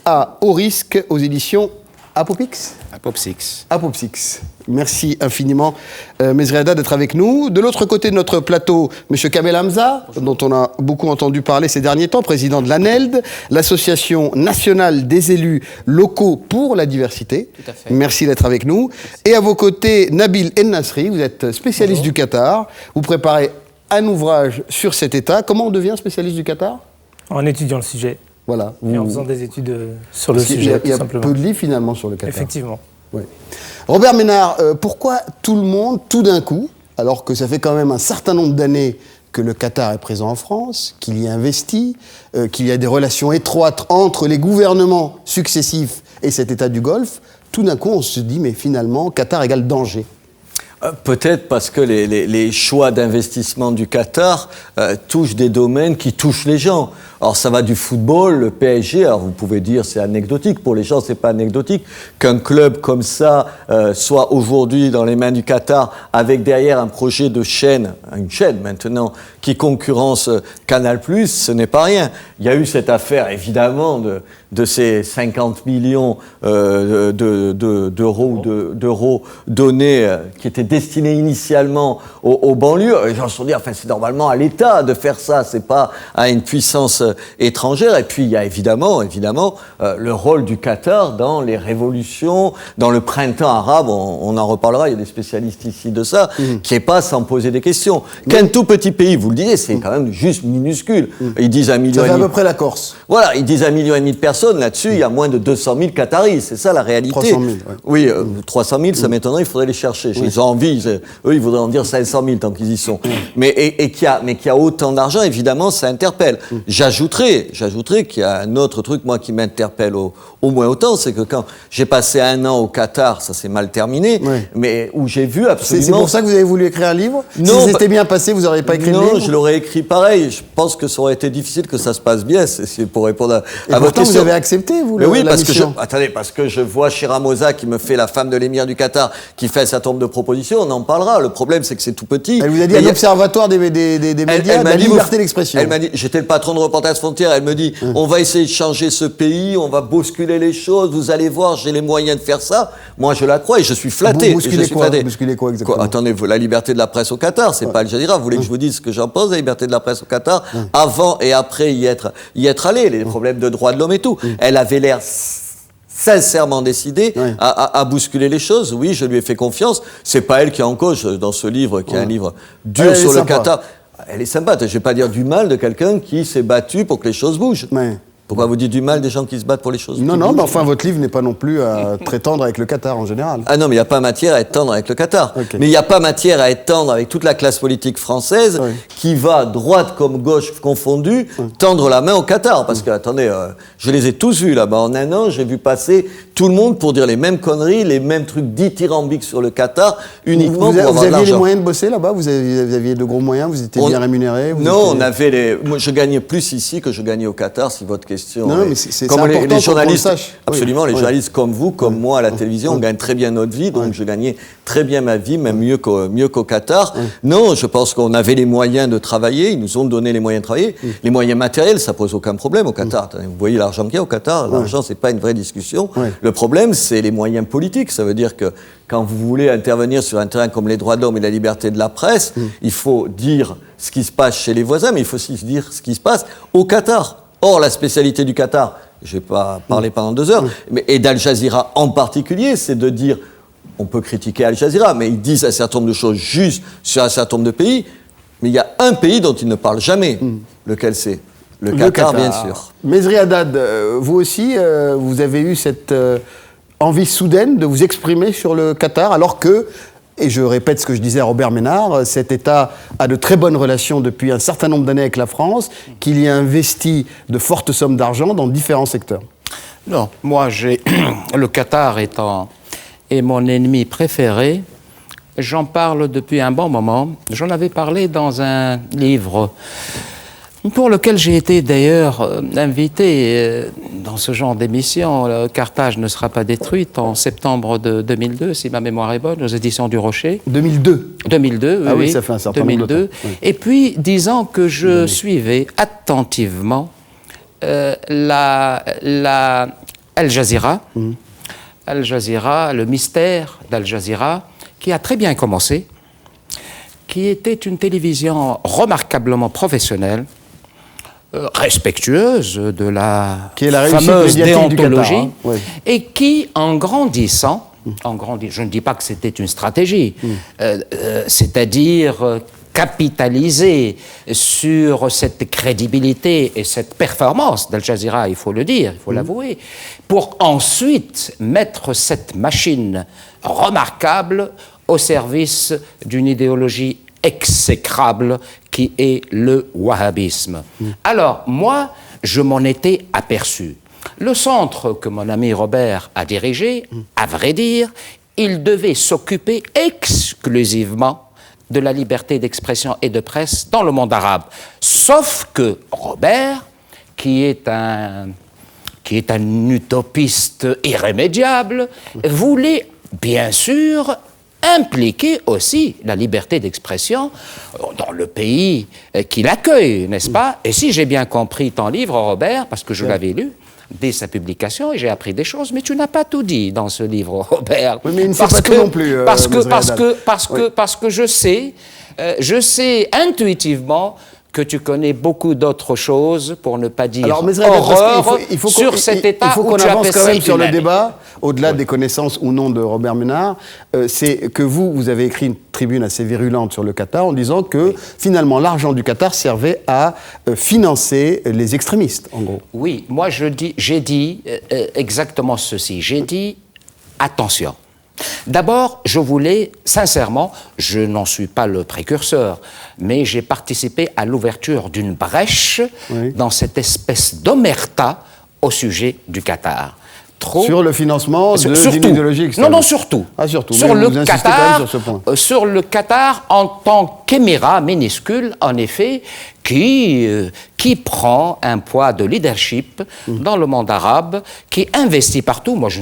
à Haut Risque aux éditions Apopix. Apopsix. Merci infiniment, Mesri Haddad, d'être avec nous. De l'autre côté de notre plateau, M. Kamel Hamza, dont on a beaucoup entendu parler ces derniers temps, président de l'ANELD, l'Association nationale des élus locaux pour la diversité. Tout à fait. Merci d'être avec nous. Et à vos côtés, Nabil El-Nasri, vous êtes spécialiste du Qatar. Vous préparez un ouvrage sur cet État. Comment on devient spécialiste du Qatar ? En étudiant le sujet. Voilà. Et en faisant des études sur le sujet, Il y a tout simplement. peu de livres finalement sur le Qatar. Effectivement. Oui. Robert Ménard, pourquoi tout le monde, tout d'un coup, alors que ça fait quand même un certain nombre d'années que le Qatar est présent en France, qu'il y investit, qu'il y a des relations étroites entre les gouvernements successifs et cet État du Golfe, tout d'un coup on se dit mais finalement Qatar égale danger. Peut-être parce que les choix d'investissement du Qatar touchent des domaines qui touchent les gens. Alors ça va du football, le PSG, alors vous pouvez dire c'est anecdotique, pour les gens c'est pas anecdotique, qu'un club comme ça soit aujourd'hui dans les mains du Qatar avec derrière un projet de chaîne, une chaîne maintenant, qui concurrence Canal+, ce n'est pas rien. Il y a eu cette affaire évidemment de ces 50 millions d'euros donnés qui étaient destinés initialement aux banlieues. Les gens se sont dit, enfin c'est normalement à l'État de faire ça, c'est pas à une puissance étrangère. Et puis il y a évidemment le rôle du Qatar dans les révolutions, dans le printemps arabe, on en reparlera, il y a des spécialistes ici de ça, qui est pas sans poser des questions. Qu'un tout petit pays, vous le disiez, c'est quand même juste minuscule. Ils disent 1,5 million. Ça fait à peu près la Corse. Voilà, ils disent 1,5 million de personnes, là-dessus il y a moins de 200 000 Qataris, c'est ça la réalité. 300 000, ouais. Oui, 300 000, ça m'étonnerait, il faudrait les chercher. Ils ont envie, eux ils voudraient en dire 500 000 tant qu'ils y sont. Mais qu'il y a autant d'argent, évidemment, ça interpelle. J'ajouterais qu'il y a un autre truc, moi, qui m'interpelle au moins autant, c'est que quand j'ai passé 1 an au Qatar, ça s'est mal terminé, mais où j'ai vu absolument... C'est pour ça que vous avez voulu écrire un livre ? Non, si c'était bien passé, vous n'auriez pas écrit le livre ? Non, je l'aurais écrit pareil. Je pense que ça aurait été difficile que ça se passe bien, c'est pour répondre à votre question. Vous avez accepté, vous, mais oui, la mission. parce que je vois Shiramosa qui me fait la femme de l'émir du Qatar, qui fait un certain nombre de propositions, on en parlera. Le problème, c'est que c'est tout petit. Elle vous a dit à l'Observatoire des médias, de la liberté d'expression. Elle m'a dit, j'étais le patron de Reporters Frontières, elle me dit, on va essayer de changer ce pays, on va bousculer les choses, vous allez voir, j'ai les moyens de faire ça. Moi, je la crois et je suis flatté. Bousculer quoi exactement ? Attendez, la liberté de la presse au Qatar, c'est pas Al Jazeera. Vous voulez que je vous dise ce que j'en pense de la liberté de la presse au Qatar, avant et après y être allé, les problèmes de droits de l'homme et tout. Elle avait l'air sincèrement décidée à bousculer les choses. Oui, je lui ai fait confiance. C'est pas elle qui est en cause dans ce livre, qui est un livre dur sur le Qatar. Elle est sympa. Je vais pas dire du mal de quelqu'un qui s'est battu pour que les choses bougent. Pourquoi vous dites du mal des gens qui se battent pour les choses ? Non, mais enfin, votre livre n'est pas non plus très tendre avec le Qatar en général. Ah non, mais il n'y a pas matière à être tendre avec le Qatar. Okay. Mais il n'y a pas matière à être tendre avec toute la classe politique française qui va, droite comme gauche confondue, tendre la main au Qatar. Parce que, attendez, je les ai tous vus là-bas. En 1 an, j'ai vu passer tout le monde pour dire les mêmes conneries, les mêmes trucs dithyrambiques sur le Qatar, uniquement pour avoir de l'argent. Vous aviez les moyens de bosser là-bas ? Vous aviez de gros moyens ? Vous étiez bien rémunéré ? Non, on avait moi, je gagnais plus ici que je gagnais au Qatar, si votre question... Non, mais c'est comme important les journalistes, qu'on le sache. Absolument, les journalistes comme vous, comme moi à la télévision, on gagne très bien notre vie, donc je gagnais très bien ma vie, même mieux qu'au Qatar. Non, je pense qu'on avait les moyens de travailler, ils nous ont donné les moyens de travailler. Les moyens matériels, ça pose aucun problème au Qatar. Vous voyez l'argent qu'il y a au Qatar, l'argent, c'est pas une vraie discussion. Le problème, c'est les moyens politiques. Ça veut dire que quand vous voulez intervenir sur un terrain comme les droits de l'homme et la liberté de la presse, il faut dire ce qui se passe chez les voisins, mais il faut aussi dire ce qui se passe au Qatar. Or, la spécialité du Qatar, je ne vais pas parler pendant 2 heures, et d'Al Jazeera en particulier, c'est de dire, on peut critiquer Al Jazeera, mais ils disent un certain nombre de choses justes sur un certain nombre de pays, mais il y a un pays dont ils ne parlent jamais. Lequel c'est ? Le Qatar, bien sûr. Mesri Haddad, vous aussi, vous avez eu cette envie soudaine de vous exprimer sur le Qatar, alors que, et je répète ce que je disais à Robert Ménard, cet État a de très bonnes relations depuis un certain nombre d'années avec la France, qu'il y a investi de fortes sommes d'argent dans différents secteurs. Non, moi, le Qatar est mon ennemi préféré. J'en parle depuis un bon moment. J'en avais parlé dans un livre pour lequel j'ai été d'ailleurs invité dans ce genre d'émission. Carthage ne sera pas détruite en septembre de 2002, si ma mémoire est bonne, aux éditions du Rocher. 2002 2002, oui, ça fait un certain nombre de temps. Oui. Et puis, disant que je suivais attentivement Al Jazeera. Al Jazeera, le mystère d'Al Jazeera, qui a très bien commencé, qui était une télévision remarquablement professionnelle, respectueuse de la, qui est la fameuse déontologie du déontologie, Qatar, hein. Oui. et qui, en grandissant, je ne dis pas que c'était une stratégie, c'est-à-dire capitaliser sur cette crédibilité et cette performance d'Al Jazeera, il faut le dire, il faut l'avouer, pour ensuite mettre cette machine remarquable au service d'une idéologie exécrable qui est le wahhabisme. Alors, moi, je m'en étais aperçu. Le centre que mon ami Robert a dirigé, à vrai dire, il devait s'occuper exclusivement de la liberté d'expression et de presse dans le monde arabe. Sauf que Robert, qui est un utopiste irrémédiable, voulait bien sûr impliquer aussi la liberté d'expression dans le pays qui l'accueille, n'est-ce pas? Et si j'ai bien compris ton livre, Robert, parce que je l'avais lu dès sa publication et j'ai appris des choses, mais tu n'as pas tout dit dans ce livre, Robert. Oui, mais il ne sait pas tout non plus. Parce que je sais intuitivement que tu connais beaucoup d'autres choses, pour ne pas dire horreur, sur cet état où tu avance quand même sur le humaine. débat, au-delà des connaissances ou non de Robert Ménard. C'est que vous avez écrit une tribune assez virulente sur le Qatar en disant que finalement l'argent du Qatar servait à financer les extrémistes, en gros. Oui, moi j'ai dit exactement ceci. J'ai dit attention. D'abord, je voulais, sincèrement, je n'en suis pas le précurseur, mais j'ai participé à l'ouverture d'une brèche dans cette espèce d'omerta au sujet du Qatar. Sur le financement d'une idéologie extrême. Non, surtout. Ah, surtout. Sur mais le vous insistez quand même sur ce point. Sur le Qatar en tant qu'émirat minuscule, en effet, qui prend un poids de leadership dans le monde arabe, qui investit partout. Moi, je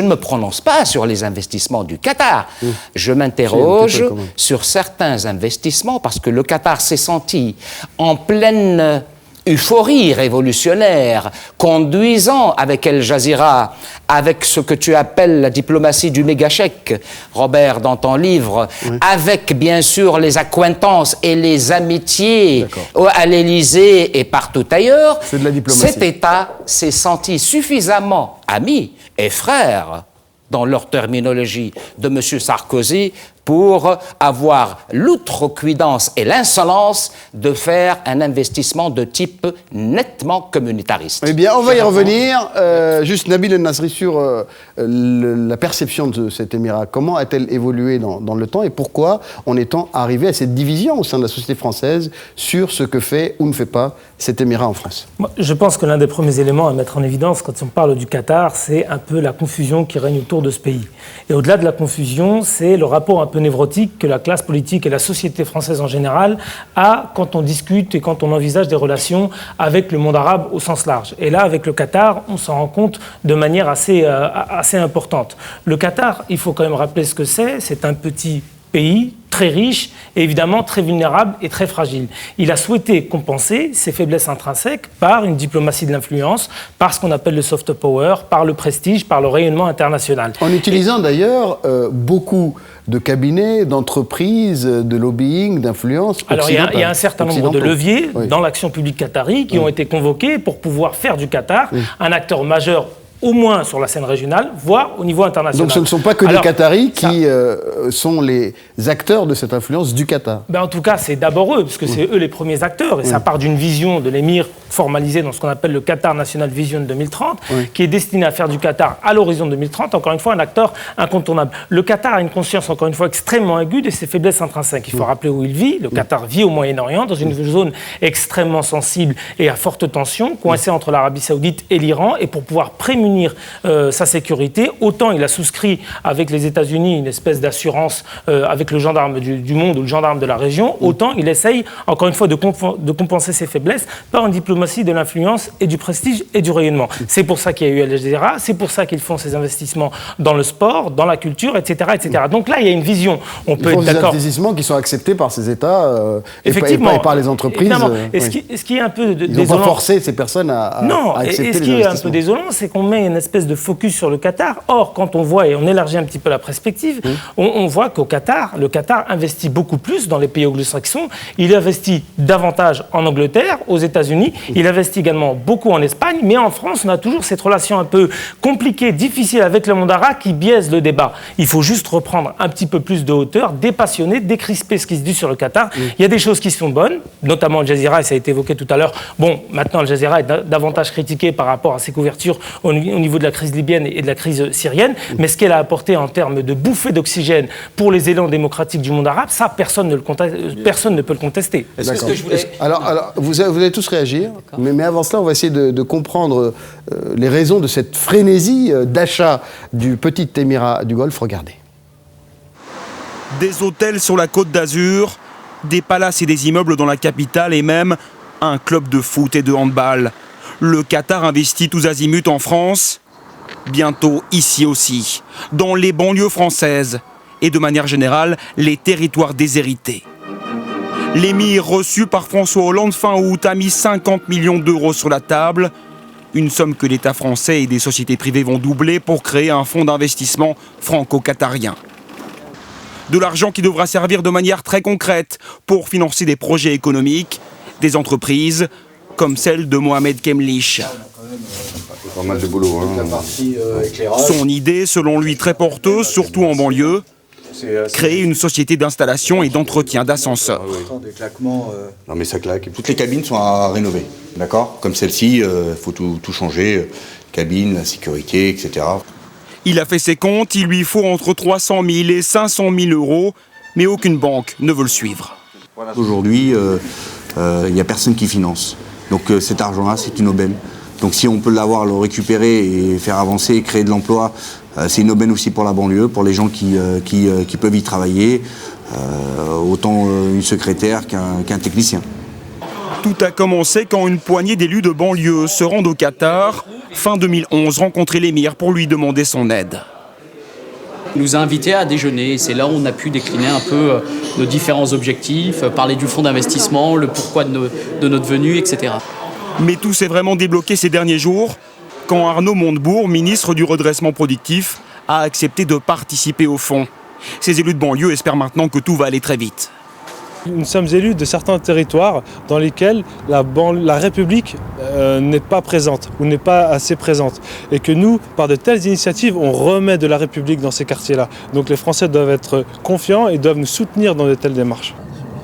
ne me prononce pas sur les investissements du Qatar. Je m'interroge sur certains investissements parce que le Qatar s'est senti en pleine euphorie révolutionnaire, conduisant avec Al Jazeera, avec ce que tu appelles la diplomatie du méga-chèque, Robert, dans ton livre, avec bien sûr les accointances et les amitiés à l'Élysée et partout ailleurs, c'est de la diplomatie. Cet État s'est senti suffisamment ami et frère, dans leur terminologie, de M. Sarkozy pour avoir l'outrecuidance et l'insolence de faire un investissement de type nettement communautariste. Eh bien, on va y revenir. Juste Nabil El Nasri sur la perception de cet émirat. Comment a-t-elle évolué dans le temps et pourquoi en est-on arrivé à cette division au sein de la société française sur ce que fait ou ne fait pas cet émirat en France? Moi, je pense que l'un des premiers éléments à mettre en évidence quand on parle du Qatar, c'est un peu la confusion qui règne autour de ce pays. Et au-delà de la confusion, c'est le rapport un peu névrotique que la classe politique et la société française en général a quand on discute et quand on envisage des relations avec le monde arabe au sens large. Et là, avec le Qatar, on s'en rend compte de manière assez importante. Le Qatar, il faut quand même rappeler ce que c'est un petit pays très riche et évidemment très vulnérable et très fragile. Il a souhaité compenser ses faiblesses intrinsèques par une diplomatie de l'influence, par ce qu'on appelle le soft power, par le prestige, par le rayonnement international. En utilisant d'ailleurs beaucoup de cabinets, d'entreprises, de lobbying, d'influence. Alors il y a un certain nombre de leviers dans l'action publique qatari qui ont été convoqués pour pouvoir faire du Qatar un acteur majeur, au moins sur la scène régionale, voire au niveau international. Donc ce ne sont pas que des Qataris qui sont les acteurs de cette influence du Qatar. En tout cas, c'est d'abord eux, parce que c'est eux les premiers acteurs, et ça part d'une vision de l'émir formalisée dans ce qu'on appelle le Qatar National Vision 2030, qui est destiné à faire du Qatar à l'horizon 2030, encore une fois, un acteur incontournable. Le Qatar a une conscience, encore une fois, extrêmement aiguë de ses faiblesses intrinsèques. Il faut rappeler où il vit. Le Qatar vit au Moyen-Orient, dans une zone extrêmement sensible et à forte tension, coincée entre l'Arabie Saoudite et l'Iran, et pour pouvoir prémunir sa sécurité, autant il a souscrit avec les États-Unis une espèce d'assurance avec le gendarme du monde ou le gendarme de la région, autant il essaye, encore une fois, de compenser ses faiblesses par une diplomatie diplomatie, de l'influence et du prestige et du rayonnement. C'est pour ça qu'il y a eu Al Jazeera, c'est pour ça qu'ils font ces investissements dans le sport, dans la culture, etc., etc. Donc là, il y a une vision. On peut être d'accord. Des investissements qui sont acceptés par ces États Effectivement, et par les entreprises. Et ce qui est un peu Ils désolant... n'ont pas forcé ces personnes à accepter les investissements. Et ce qui est un peu désolant, c'est qu'on met une espèce de focus sur le Qatar. Or, quand on voit, et on élargit un petit peu la perspective, on voit qu'au Qatar, le Qatar investit beaucoup plus dans les pays anglo-saxons. Il investit davantage en Angleterre, aux États-Unis. Il investit également beaucoup en Espagne. Mais en France, on a toujours cette relation un peu compliquée, difficile avec le monde arabe qui biaise le débat. Il faut juste reprendre un petit peu plus de hauteur, dépassionner, décrisper ce qui se dit sur le Qatar. Il y a des choses qui sont bonnes, notamment Al Jazeera, et ça a été évoqué tout à l'heure. Bon, maintenant, Al Jazeera est davantage critiqué par rapport à ses couvertures au niveau de la crise libyenne et de la crise syrienne. Mais ce qu'elle a apporté en termes de bouffée d'oxygène pour les élans démocratiques du monde arabe, ça, personne ne peut le contester. Est-ce que je voulais... Alors vous allez tous réagir, mais avant cela, on va essayer de comprendre les raisons de cette frénésie d'achat du petit émirat du Golfe. Regardez. Des hôtels sur la Côte d'Azur, des palaces et des immeubles dans la capitale et même un club de foot et de handball. Le Qatar investit tous azimuts en France, bientôt ici aussi, dans les banlieues françaises et de manière générale les territoires déshérités. L'émir reçu par François Hollande fin août a mis 50 millions d'euros sur la table, une somme que l'État français et des sociétés privées vont doubler pour créer un fonds d'investissement franco-qatarien. De l'argent qui devra servir de manière très concrète pour financer des projets économiques, des entreprises comme celle de Mohamed Kemlich. Pas mal de boulot. Son idée, selon lui très porteuse, surtout en banlieue, créer une société d'installation et d'entretien d'ascenseurs. Non mais ça claque. Toutes les cabines sont à rénover, d'accord? Comme celle-ci, il faut tout changer, cabine, la sécurité, etc. Il a fait ses comptes, il lui faut entre 300 000 et 500 000 euros, mais aucune banque ne veut le suivre. Aujourd'hui, il n'y a personne qui finance. Donc cet argent-là, c'est une aubaine. Donc si on peut l'avoir, le récupérer et faire avancer et créer de l'emploi, c'est une aubaine aussi pour la banlieue, pour les gens qui peuvent y travailler, autant une secrétaire qu'un technicien. Tout a commencé quand une poignée d'élus de banlieue se rendent au Qatar, fin 2011, rencontrer l'émir pour lui demander son aide. Il nous a invités à déjeuner, c'est là où on a pu décliner un peu nos différents objectifs, parler du fonds d'investissement, le pourquoi de notre venue, etc. Mais tout s'est vraiment débloqué ces derniers jours, quand Arnaud Montebourg, ministre du redressement productif, a accepté de participer au fonds. Ces élus de banlieue espèrent maintenant que tout va aller très vite. Nous sommes élus de certains territoires dans lesquels la République n'est pas présente ou n'est pas assez présente. Et que nous, par de telles initiatives, on remet de la République dans ces quartiers-là. Donc les Français doivent être confiants et doivent nous soutenir dans de telles démarches.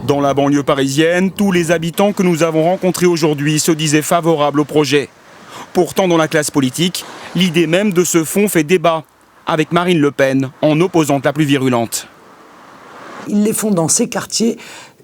Dans la banlieue parisienne, tous les habitants que nous avons rencontrés aujourd'hui se disaient favorables au projet. Pourtant, dans la classe politique, l'idée même de ce fonds fait débat, avec Marine Le Pen en opposante la plus virulente. Ils les font dans ces quartiers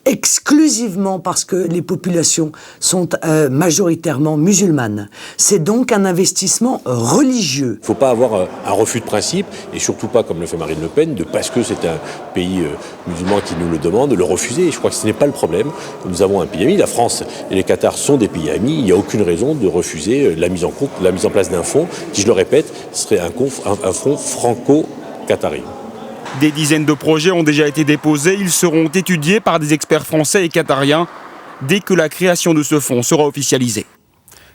exclusivement parce que les populations sont majoritairement musulmanes. C'est donc un investissement religieux. Il ne faut pas avoir un refus de principe, et surtout pas, comme le fait Marine Le Pen, parce que c'est un pays musulman qui nous le demande, le refuser. Et je crois que ce n'est pas le problème. Nous avons un pays ami, la France et les Qatar sont des pays amis. Il n'y a aucune raison de refuser la mise en place d'un fonds qui, je le répète, serait un fonds franco-qatari. Des dizaines de projets ont déjà été déposés. Ils seront étudiés par des experts français et qatariens dès que la création de ce fonds sera officialisée.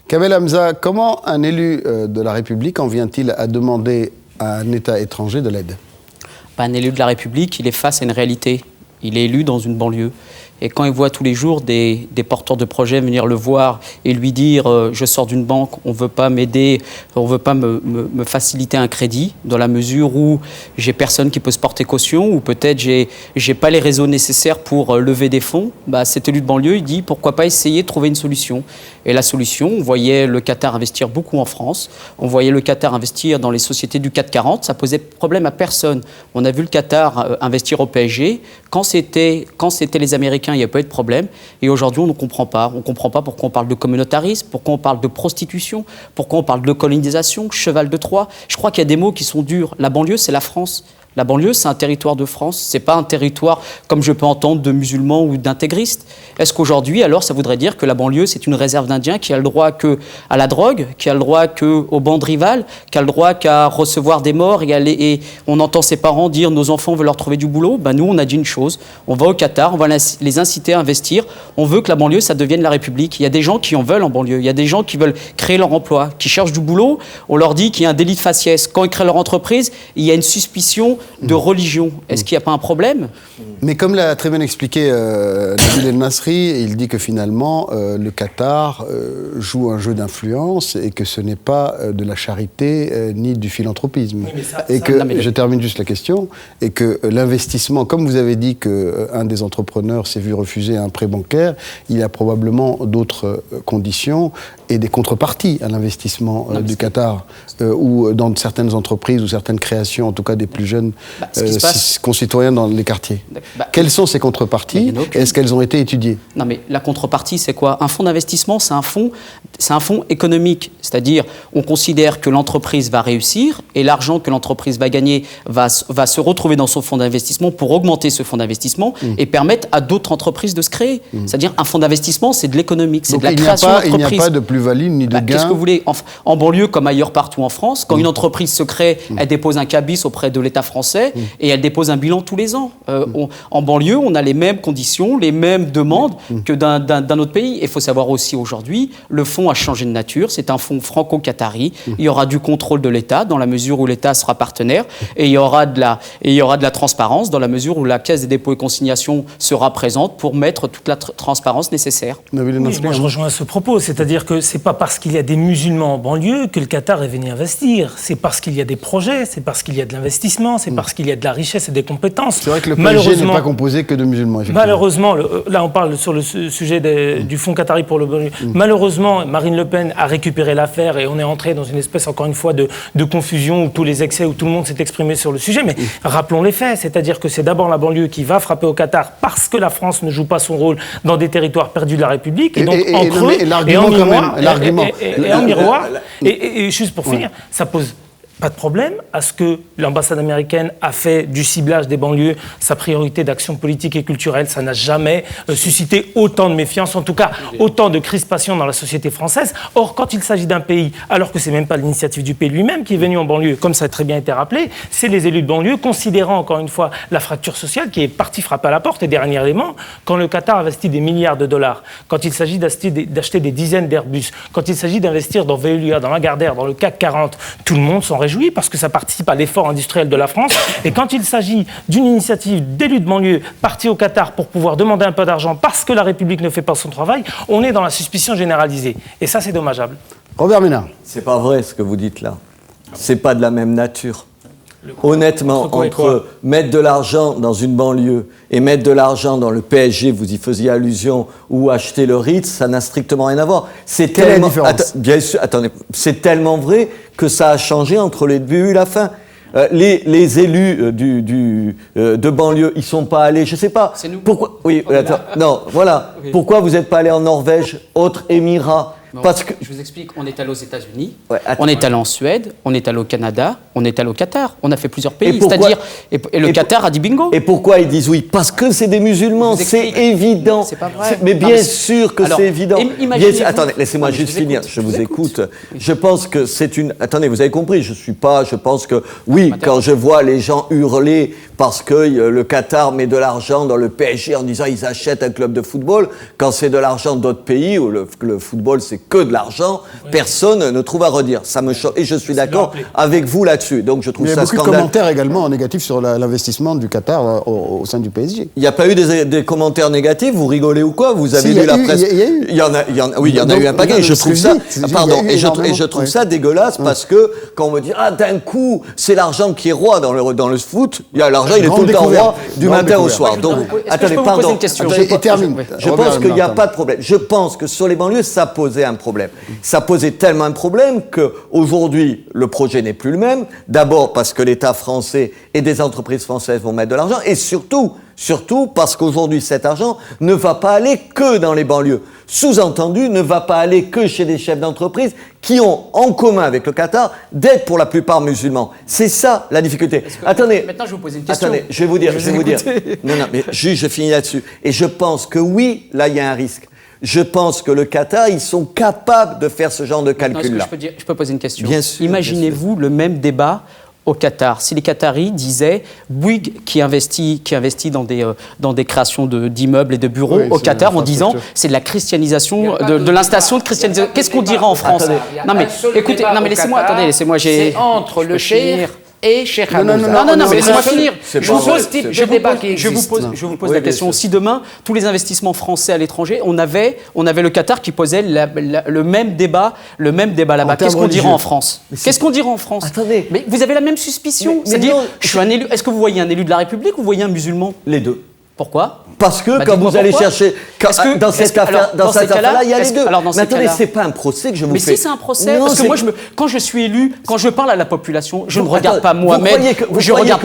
Kamel Hamza, comment un élu de la République en vient-il à demander à un État étranger de l'aide? Un élu de la République, il est face à une réalité. Il est élu dans une banlieue. Et quand il voit tous les jours des porteurs de projets venir le voir et lui dire je sors d'une banque, on ne veut pas m'aider, on ne veut pas me faciliter un crédit, dans la mesure où j'ai personne qui peut se porter caution, ou peut-être j'ai pas les réseaux nécessaires pour lever des fonds, cet élu de banlieue, il dit pourquoi pas essayer de trouver une solution. Et la solution, on voyait le Qatar investir beaucoup en France, on voyait le Qatar investir dans les sociétés du CAC 40, ça posait problème à personne. On a vu le Qatar investir au PSG, quand c'était les Américains, il n'y a pas eu de problème. Et aujourd'hui, on ne comprend pas. On ne comprend pas pourquoi on parle de communautarisme, pourquoi on parle de prostitution, pourquoi on parle de colonisation, cheval de Troie. Je crois qu'il y a des mots qui sont durs. La banlieue, c'est la France. La banlieue, c'est un territoire de France, c'est pas un territoire, comme je peux entendre, de musulmans ou d'intégristes. Est-ce qu'aujourd'hui, alors, ça voudrait dire que la banlieue, c'est une réserve d'Indiens qui a le droit qu'à la drogue, qui a le droit qu'aux bandes rivales, qui a le droit qu'à recevoir des morts et on entend ses parents dire « nos enfants veulent leur trouver du boulot ». Nous, on a dit une chose, on va au Qatar, on va les inciter à investir, on veut que la banlieue, ça devienne la République. Il y a des gens qui en veulent en banlieue, il y a des gens qui veulent créer leur emploi, qui cherchent du boulot, on leur dit qu'il y a un délit de faciès. Quand ils créent leur entreprise, il y a une suspicion de religion. Est-ce qu'il n'y a pas un problème ? Mais comme l'a très bien expliqué Nabil El Nasri, il dit que finalement, le Qatar joue un jeu d'influence et que ce n'est pas de la charité ni du philanthropisme. Oui, je termine juste la question, et que l'investissement, comme vous avez dit qu'un des entrepreneurs s'est vu refuser un prêt bancaire, il y a probablement d'autres conditions et des contreparties à l'investissement du Qatar, ou dans certaines entreprises ou certaines créations, en tout cas des plus jeunes concitoyens dans les quartiers. Quelles sont ces contreparties ? Est-ce qu'elles ont été étudiées ? Non, mais la contrepartie, c'est quoi ? Un fonds d'investissement, c'est un fonds économique. C'est-à-dire, on considère que l'entreprise va réussir et l'argent que l'entreprise va gagner va se retrouver dans son fonds d'investissement pour augmenter ce fonds d'investissement et permettre à d'autres entreprises de se créer. C'est-à-dire, un fonds d'investissement, c'est de l'économique, c'est de la création d'entreprises. Il n'y a pas de plus-value ni de gain. Qu'est-ce que vous voulez ? En banlieue, comme ailleurs partout en France, quand une entreprise se crée, elle dépose un cabis auprès de l'État français et elle dépose un bilan tous les ans. En banlieue, on a les mêmes conditions, les mêmes demandes que d'un autre pays. Il faut savoir aussi aujourd'hui, le fonds a changé de nature. C'est un fonds franco-qatari. Il y aura du contrôle de l'État dans la mesure où l'État sera partenaire et il y aura de la transparence dans la mesure où la Caisse des dépôts et consignations sera présente pour mettre toute la transparence nécessaire. Oui, moi je rejoins à ce propos. C'est-à-dire que c'est pas parce qu'il y a des musulmans en banlieue que le Qatar est venu investir. C'est parce qu'il y a des projets, c'est parce qu'il y a de l'investissement, c'est parce qu'il y a de la richesse et des compétences. C'est vrai que le PSG n'est pas composé que de musulmans. Malheureusement, là on parle sur le sujet du fonds qatari pour le banlieue. Malheureusement, Marine Le Pen a récupéré l'affaire et on est entré dans une espèce, encore une fois, de confusion où tous les excès, où tout le monde s'est exprimé sur le sujet. Mais rappelons les faits, c'est-à-dire que c'est d'abord la banlieue qui va frapper au Qatar parce que la France ne joue pas son rôle dans des territoires perdus de la République. Et donc en creux, et en miroir, et juste pour finir, ça pose pas de problème à ce que l'ambassade américaine a fait du ciblage des banlieues sa priorité d'action politique et culturelle. Ça n'a jamais suscité autant de méfiance, en tout cas autant de crispation dans la société française. Or, quand il s'agit d'un pays, alors que c'est même pas l'initiative du pays lui-même qui est venu en banlieue, comme ça a très bien été rappelé, c'est les élus de banlieue, considérant encore une fois la fracture sociale qui est partie frapper à la porte. Et dernier élément, quand le Qatar investit des milliards de dollars, quand il s'agit d'acheter des dizaines d'Airbus, quand il s'agit d'investir dans Veolia, dans Lagardère, dans le CAC 40, tout le monde s'en réjouit parce que ça participe à l'effort industriel de la France. Et quand il s'agit d'une initiative d'élus de banlieue partis au Qatar pour pouvoir demander un peu d'argent parce que la République ne fait pas son travail, on est dans la suspicion généralisée. Et ça, c'est dommageable. Robert Ménard. C'est pas vrai ce que vous dites là. C'est pas de la même nature. Honnêtement, entre mettre de l'argent dans une banlieue et mettre de l'argent dans le PSG, vous y faisiez allusion, ou acheter le Ritz, ça n'a strictement rien à voir. C'est Quelle est la différence ? Bien sûr, attendez, c'est tellement vrai que ça a changé entre le début et la fin. Les élus de banlieue, ils sont pas allés, je sais pas. C'est nous. Pourquoi ? Oui, attends, non, voilà. Okay. Pourquoi vous n'êtes pas allé en Norvège, autre émirat ? Bon, parce que... Je vous explique, on est allé aux États-Unis, on est allé en Suède, on est allé au Canada, on est allé au Qatar, on a fait plusieurs pays, c'est-à-dire, et le Qatar a dit bingo. Et pourquoi ils disent oui ? Parce que c'est des musulmans, c'est évident. C'est pas vrai. Mais bien sûr que c'est évident. Attendez, laissez-moi juste finir, je vous écoute. Je pense que c'est une... Attendez, vous avez compris, je pense que, oui, quand je vois les gens hurler parce que le Qatar met de l'argent dans le PSG en disant ils achètent un club de football, quand c'est de l'argent d'autres pays où le football c'est que de l'argent, personne ne trouve à redire. Ça me choque. Et je suis d'accord avec vous là-dessus. Donc je trouve ça scandaleux. Il y a beaucoup de commentaires également négatifs sur l'investissement du Qatar au sein du PSG. Il n'y a pas eu des commentaires négatifs, vous rigolez ou quoi ? Vous avez lu la presse ? Il y en a eu un paquet. Je trouve ça, je trouve ça dégueulasse parce que quand on me dit d'un coup, c'est l'argent qui est roi dans le foot, l'argent il est tout le temps roi du matin au soir. Donc attendez, pardon. Je termine. Je pense qu'il n'y a pas de problème. Je pense que sur les banlieues, ça posait un problème. Ça posait tellement un problème qu'aujourd'hui, le projet n'est plus le même. D'abord parce que l'État français et des entreprises françaises vont mettre de l'argent, et surtout parce qu'aujourd'hui, cet argent ne va pas aller que dans les banlieues. Sous-entendu, ne va pas aller que chez des chefs d'entreprise qui ont en commun avec le Qatar d'être pour la plupart musulmans. C'est ça la difficulté. Attendez. Maintenant, je vais vous poser une question. Attendez, je vais vous dire. Non, mais juste, je finis là-dessus. Et je pense que oui, là, il y a un risque. Je pense que le Qatar, ils sont capables de faire ce genre de calcul-là. Je peux poser une question. Bien sûr. Imaginez-vous le même débat au Qatar. Si les Qataris disaient Bouygues qui investit dans des créations d'immeubles et de bureaux au Qatar en disant c'est de la christianisation, de l'installation de christianisation. Qu'est-ce qu'on dira en France? Non mais écoutez, laissez-moi. C'est entre le cheikh et Cheikh Hamza. Non, mais laissez-moi finir. Je vous pose la question. Si demain, tous les investissements français à l'étranger, on avait le Qatar qui posait le même débat là-bas, qu'est-ce qu'on dira en France? Qu'est-ce qu'on dira en France? Attendez. Mais vous avez la même suspicion. C'est-à-dire, je suis un élu. Est-ce que vous voyez un élu de la République ou vous voyez un musulman? Les deux. Pourquoi? Parce que quand vous allez chercher, dans cette affaire-là, il y a les deux. Mais attendez, c'est pas un procès que je vous fais. Mais si c'est un procès, parce que moi, quand je suis élu, quand je parle à la population, je ne regarde pas Mohamed, je regarde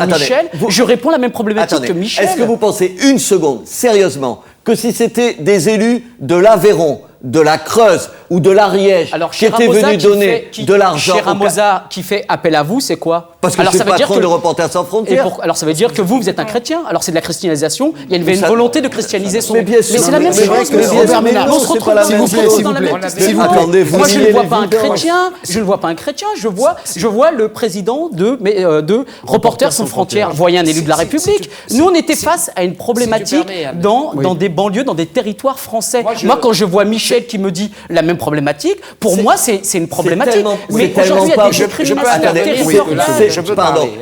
Michel, je réponds à la même problématique que Michel. Est-ce que vous pensez une seconde, sérieusement, que si c'était des élus de l'Aveyron, de la Creuse ou de l'Ariège qui étaient venus donner de l'argent Cher Ramosa qui fait appel à vous, c'est quoi? Parce que je suis patron de Reporters sans frontières. Alors ça veut dire que vous êtes un chrétien. Alors c'est de la christianisation. Il y avait une volonté de christianiser son... Mais bien sûr. Mais c'est la même chose. On se retrouve dans la même... Moi je ne vois pas un chrétien. Je vois le président de Reporters sans frontières. Vous voyez un élu de la République. Nous on était face à une problématique dans des banlieues, dans des territoires français. Moi quand je vois Michel qui me dit la même problématique, pour moi c'est une problématique. Mais aujourd'hui il y a des discriminations.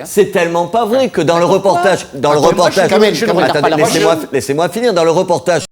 C'est tellement pas vrai que dans le reportage, laissez-moi finir, dans le reportage